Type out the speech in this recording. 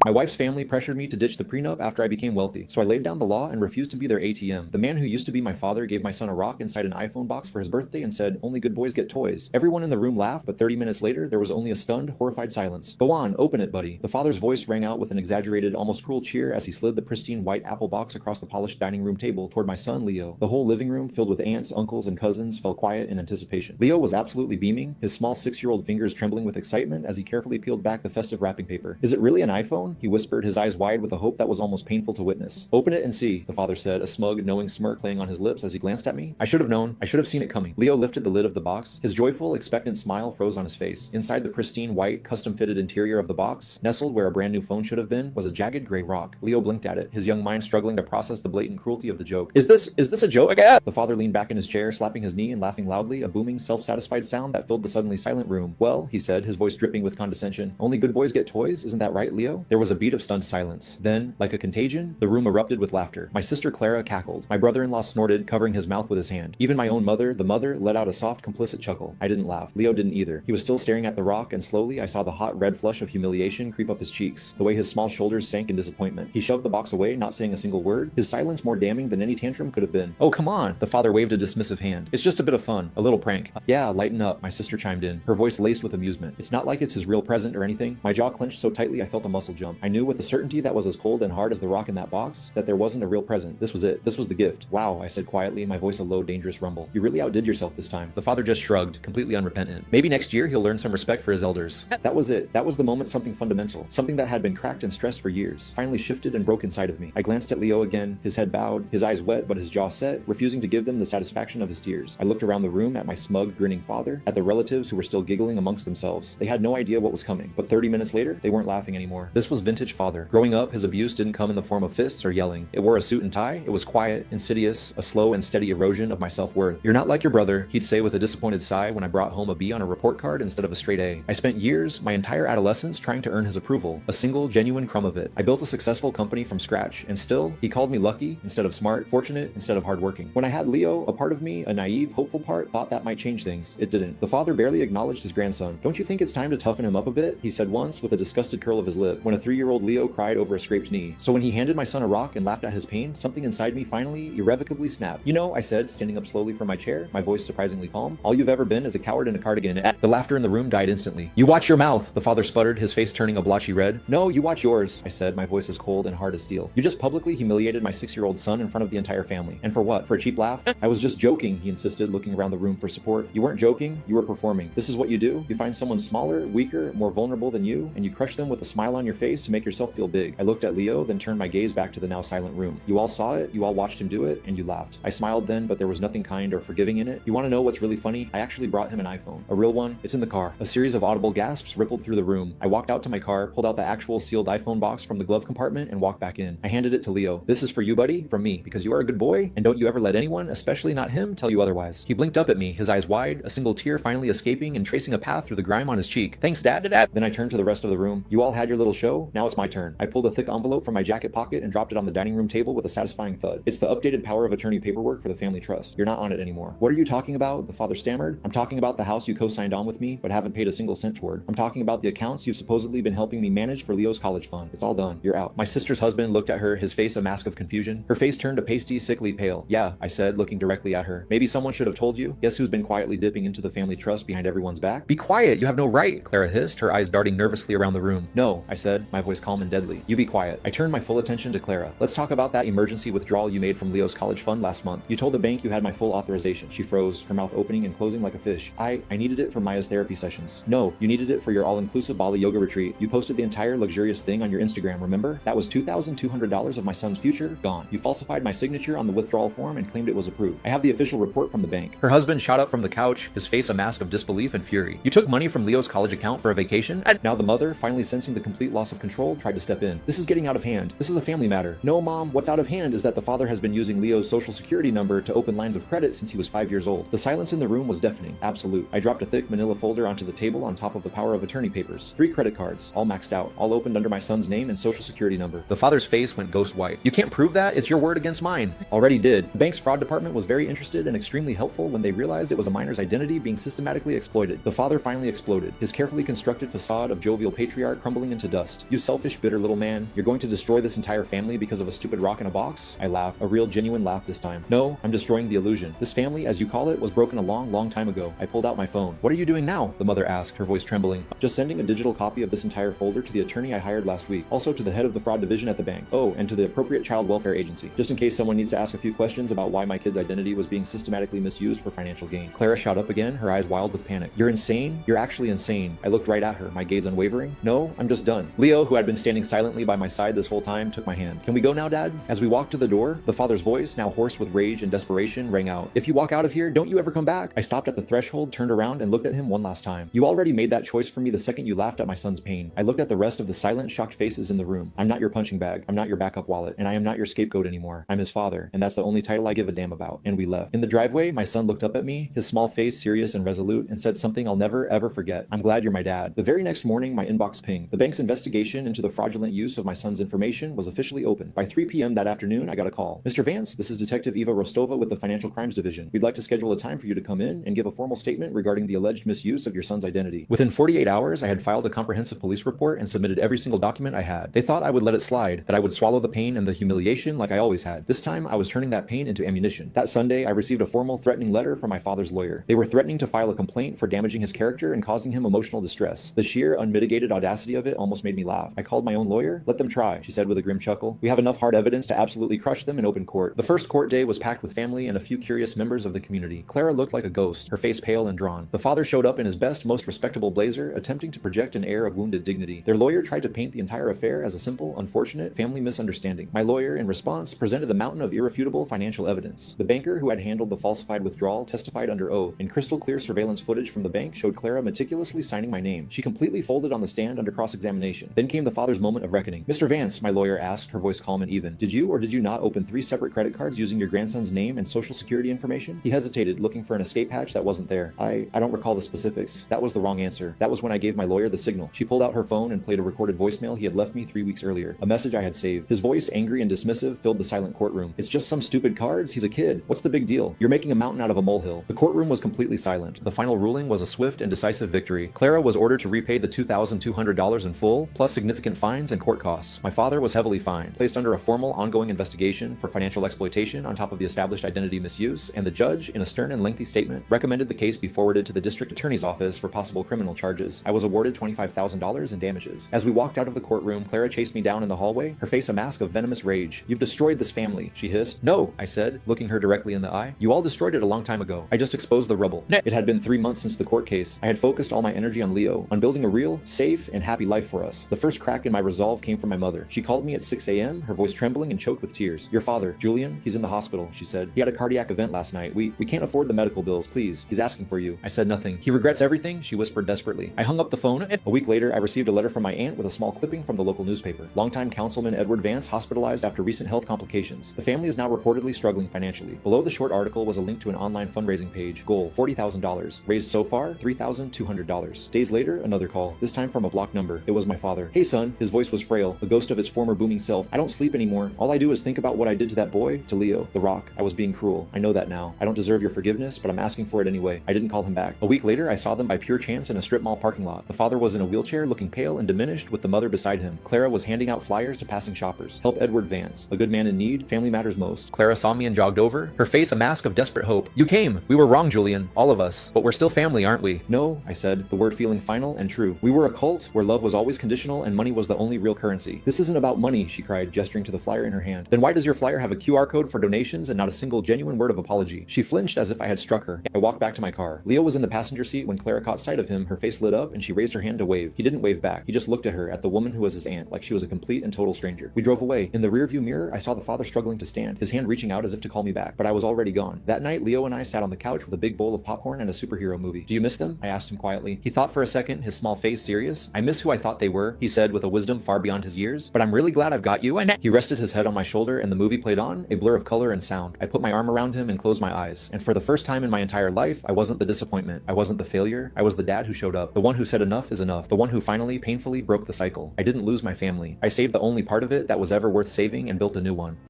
My wife's family pressured me to ditch the prenup after I became wealthy, so I laid down the law and refused to be their ATM. The man who used to be my father gave my son a rock inside an iPhone box for his birthday and said, "Only good boys get toys." Everyone in the room laughed, but 30 minutes later, there was only a stunned, horrified silence. "Go on, open it, buddy." The father's voice rang out with an exaggerated, almost cruel cheer as he slid the pristine white apple box across the polished dining room table toward my son, Leo. The whole living room, filled with aunts, uncles, and cousins, fell quiet in anticipation. Leo was absolutely beaming, his small 6-year-old fingers trembling with excitement as he carefully peeled back the festive wrapping paper. "Is it really an iPhone?" he whispered, his eyes wide with a hope that was almost painful to witness. "Open it and see," the father said, a smug, knowing smirk playing on his lips as he glanced at me. "I should have known. I should have seen it coming." Leo lifted the lid of the box. His joyful, expectant smile froze on his face. Inside the pristine, white, custom-fitted interior of the box, nestled where a brand new phone should have been, was a jagged gray rock. Leo blinked at it, his young mind struggling to process the blatant cruelty of the joke. Is this a joke? The father leaned back in his chair, slapping his knee and laughing loudly, a booming, self-satisfied sound that filled the suddenly silent room. "Well," he said, his voice dripping with condescension, "only good boys get toys, isn't that right, Leo?" There was a beat of stunned silence. Then, like a contagion, the room erupted with laughter. My sister Clara cackled. My brother-in-law snorted, covering his mouth with his hand. Even my own mother, the mother, let out a soft, complicit chuckle. I didn't laugh. Leo didn't either. He was still staring at the rock, and slowly I saw the hot red flush of humiliation creep up his cheeks, the way his small shoulders sank in disappointment. He shoved the box away, not saying a single word, his silence more damning than any tantrum could have been. "Oh, come on!" The father waved a dismissive hand. "It's just a bit of fun, a little prank." "Yeah, lighten up," my sister chimed in, her voice laced with amusement. "It's not like it's his real present or anything." My jaw clenched so tightly I felt a muscle jump. I knew with a certainty that was as cold and hard as the rock in that box that there wasn't a real present. This was it. This was the gift. "Wow," I said quietly, my voice a low, dangerous rumble. "You really outdid yourself this time." The father just shrugged, completely unrepentant. "Maybe next year he'll learn some respect for his elders." That was it. That was the moment something fundamental, something that had been cracked and stressed for years, finally shifted and broke inside of me. I glanced at Leo again, his head bowed, his eyes wet but his jaw set, refusing to give them the satisfaction of his tears. I looked around the room at my smug, grinning father, at the relatives who were still giggling amongst themselves. They had no idea what was coming, but 30 minutes later, they weren't laughing anymore. This was vintage father. Growing up, his abuse didn't come in the form of fists or yelling. It wore a suit and tie. It was quiet, insidious, a slow and steady erosion of my self-worth. "You're not like your brother," he'd say with a disappointed sigh when I brought home a B on a report card instead of a straight A. I spent years, my entire adolescence, trying to earn his approval, a single, genuine crumb of it. I built a successful company from scratch, and still, he called me lucky instead of smart, fortunate instead of hardworking. When I had Leo, a part of me, a naive, hopeful part, thought that might change things. It didn't. The father barely acknowledged his grandson. "Don't you think it's time to toughen him up a bit?" he said once, with a disgusted curl of his lip, when a 3-year-old Leo cried over a scraped knee. So when he handed my son a rock and laughed at his pain, something inside me finally, irrevocably snapped. "You know," I said, standing up slowly from my chair, my voice surprisingly calm, "all you've ever been is a coward in a cardigan." The laughter in the room died instantly. "You watch your mouth," the father sputtered, his face turning a blotchy red. "No, you watch yours," I said, my voice as cold and hard as steel. "You just publicly humiliated my 6-year-old son in front of the entire family. And for what? For a cheap laugh?" "I was just joking," he insisted, looking around the room for support. "You weren't joking, you were performing. This is what you do. You find someone smaller, weaker, more vulnerable than you, and you crush them with a smile on your face to make yourself feel big." I looked at Leo, then turned my gaze back to the now silent room. "You all saw it, you all watched him do it, and you laughed." I smiled then, but there was nothing kind or forgiving in it. You want to know what's really funny? I actually brought him an iPhone. A real one. It's in the car. A series of audible gasps rippled through the room. I walked out to my car, pulled out the actual sealed iPhone box from the glove compartment, and walked back in. I handed it to Leo. "This is for you, buddy, from me, because you are a good boy, and don't you ever let anyone, especially not him, tell you otherwise." He blinked up at me, his eyes wide, a single tear finally escaping and tracing a path through the grime on his cheek. "Thanks, Dad." Then I turned to the rest of the room. "You all had your little show, now it's my turn." I pulled a thick envelope from my jacket pocket and dropped it on the dining room table with a satisfying thud. "It's the updated power of attorney paperwork for the family trust. You're not on it anymore." "What are you talking about?" the father stammered. "I'm talking about the house you co-signed on with me, but haven't paid a single cent toward. I'm talking about the accounts you've supposedly been helping me manage for Leo's college fund. It's all done. You're out." My sister's husband looked at her, his face a mask of confusion. Her face turned a pasty, sickly pale. "Yeah," I said, looking directly at her. "Maybe someone should have told you. Guess who's been quietly dipping into the family trust behind everyone's back?" "Be quiet, you have no right," Clara hissed, her eyes darting nervously around the room. "No," I said, my voice calm and deadly. "You be quiet." I turned my full attention to Clara. "Let's talk about that emergency withdrawal you made from Leo's college fund last month. You told the bank you had my full authorization." She froze, her mouth opening and closing like a fish. I needed it for Maya's therapy sessions." "No, you needed it for your all-inclusive Bali yoga retreat. You posted the entire luxurious thing on your Instagram, remember? That was $2,200 of my son's future gone. You falsified my signature on the withdrawal form and claimed it was approved. I have the official report from the bank." Her husband shot up from the couch, his face a mask of disbelief and fury. "You took money from Leo's college account for a vacation?" Now the mother, finally sensing the complete loss of control, tried to step in. "This is getting out of hand. This is a family matter." "No, Mom, what's out of hand is that the father has been using Leo's social security number to open lines of credit since he was 5 years old." The silence in the room was deafening, absolute. I dropped a thick manila folder onto the table on top of the power of attorney papers. 3 credit cards, all maxed out, all opened under my son's name and social security number. The father's face went ghost white. "You can't prove that. It's your word against mine." "Already did." The bank's fraud department was very interested and extremely helpful when they realized it was a minor's identity being systematically exploited. The father finally exploded, his carefully constructed facade of jovial patriarch crumbling into dust. You selfish, bitter little man. You're going to destroy this entire family because of a stupid rock in a box? I laughed, a real genuine laugh this time. No, I'm destroying the illusion. This family, as you call it, was broken a long time ago. I pulled out my phone. What are you doing now? The mother asked, her voice trembling. Just sending a digital copy of this entire folder to the attorney I hired last week. Also to the head of the fraud division at the bank. Oh, and to the appropriate child welfare agency. Just in case someone needs to ask a few questions about why my kid's identity was being systematically misused for financial gain. Clara shot up again, her eyes wild with panic. You're insane? You're actually insane. I looked right at her, my gaze unwavering. No, I'm just done. Leo, who had been standing silently by my side this whole time, took my hand. Can we go now, Dad? As we walked to the door, the father's voice, now hoarse with rage and desperation, rang out. If you walk out of here, don't you ever come back. I stopped at the threshold, turned around, and looked at him one last time. You already made that choice for me the second you laughed at my son's pain. I looked at the rest of the silent, shocked faces in the room. I'm not your punching bag. I'm not your backup wallet. And I am not your scapegoat anymore. I'm his father, and that's the only title I give a damn about. And we left. In the driveway, my son looked up at me, his small face serious and resolute, and said something I'll never ever forget. I'm glad you're my dad. The very next morning, my inbox pinged. The bank's investigation into the fraudulent use of my son's information was officially opened. By 3 p.m. that afternoon, I got a call. Mr. Vance, this is Detective Eva Rostova with the Financial Crimes Division. We'd like to schedule a time for you to come in and give a formal statement regarding the alleged misuse of your son's identity. Within 48 hours, I had filed a comprehensive police report and submitted every single document I had. They thought I would let it slide, that I would swallow the pain and the humiliation like I always had. This time, I was turning that pain into ammunition. That Sunday, I received a formal threatening letter from my father's lawyer. They were threatening to file a complaint for damaging his character and causing him emotional distress. The sheer, unmitigated audacity of it almost made me laugh. I called my own lawyer. Let them try, she said with a grim chuckle. We have enough hard evidence to absolutely crush them in open court. The first court day was packed with family and a few curious members of the community. Clara looked like a ghost, her face pale and drawn. The father showed up in his best, most respectable blazer, attempting to project an air of wounded dignity. Their lawyer tried to paint the entire affair as a simple, unfortunate family misunderstanding. My lawyer, in response, presented a mountain of irrefutable financial evidence. The banker who had handled the falsified withdrawal testified under oath, and crystal clear surveillance footage from the bank showed Clara meticulously signing my name. She completely folded on the stand under cross-examination. Then came the father's moment of reckoning. Mr. Vance, my lawyer asked, her voice calm and even, did you or did you not open 3 separate credit cards using your grandson's name and social security information? He hesitated, looking for an escape hatch that wasn't there. I don't recall the specifics. That was the wrong answer. That was when I gave my lawyer the signal. She pulled out her phone and played a recorded voicemail he had left me 3 weeks earlier. A message I had saved. His voice, angry and dismissive, filled the silent courtroom. It's just some stupid cards. He's a kid. What's the big deal? You're making a mountain out of a molehill. The courtroom was completely silent. The final ruling was a swift and decisive victory. Clara was ordered to repay the $2,200 in full, plus significant fines and court costs. My father was heavily fined, placed under a formal ongoing investigation for financial exploitation on top of the established identity misuse, and the judge, in a stern and lengthy statement, recommended the case be forwarded to the district attorney's office for possible criminal charges. I was awarded $25,000 in damages. As we walked out of the courtroom, Clara chased me down in the hallway, her face a mask of venomous rage. You've destroyed this family, she hissed. No, I said, looking her directly in the eye. You all destroyed it a long time ago. I just exposed the rubble. It had been 3 months since the court case. I had focused all my energy on Leo, on building a real, safe, and happy life for us. The first crack in my resolve came from my mother. She called me at 6 a.m., her voice trembling and choked with tears. Your father, Julian, he's in the hospital, she said. He had a cardiac event last night. We can't afford the medical bills, please. He's asking for you. I said nothing. He regrets everything, she whispered desperately. I hung up the phone. A week later, I received a letter from my aunt with a small clipping from the local newspaper. Longtime Councilman Edward Vance hospitalized after recent health complications. The family is now reportedly struggling financially. Below the short article was a link to an online fundraising page. Goal, $40,000. Raised so far, $3,200. Days later, another call, this time from a blocked number. It was my father. Hey son, his voice was frail, a ghost of its former booming self. I don't sleep anymore. All I do is think about what I did to that boy, to Leo, the rock. I was being cruel. I know that now. I don't deserve your forgiveness, but I'm asking for it anyway. I didn't call him back. A week later, I saw them by pure chance in a strip mall parking lot. The father was in a wheelchair, looking pale and diminished, with the mother beside him. Clara was handing out flyers to passing shoppers. Help Edward Vance. A good man in need. Family matters most. Clara saw me and jogged over, her face a mask of desperate hope. You came. We were wrong, Julian. All of us. But we're still family, aren't we? No, I said, the word feeling final and true. We were a cult where love was always conditional and money was the only real currency. This isn't about money, she cried, gesturing to the flyer in her hand. Then why does your flyer have a QR code for donations and not a single genuine word of apology? She flinched as if I had struck her. I walked back to my car. Leo was in the passenger seat when Clara caught sight of him, her face lit up, and she raised her hand to wave. He didn't wave back. He just looked at her, at the woman who was his aunt, like she was a complete and total stranger. We drove away. In the rearview mirror, I saw the father struggling to stand, his hand reaching out as if to call me back, but I was already gone. That night, Leo and I sat on the couch with a big bowl of popcorn and a superhero movie. Do you miss them? I asked him quietly. He thought for a second, his small face serious. I miss who I thought they were, he said with a wisdom far beyond his years, but I'm really glad I've got you. And he rested his head on my shoulder and the movie played on, a blur of color and sound. I put my arm around him and closed my eyes. And for the first time in my entire life, I wasn't the disappointment. I wasn't the failure. I was the dad who showed up. The one who said enough is enough. The one who finally, painfully broke the cycle. I didn't lose my family. I saved the only part of it that was ever worth saving and built a new one.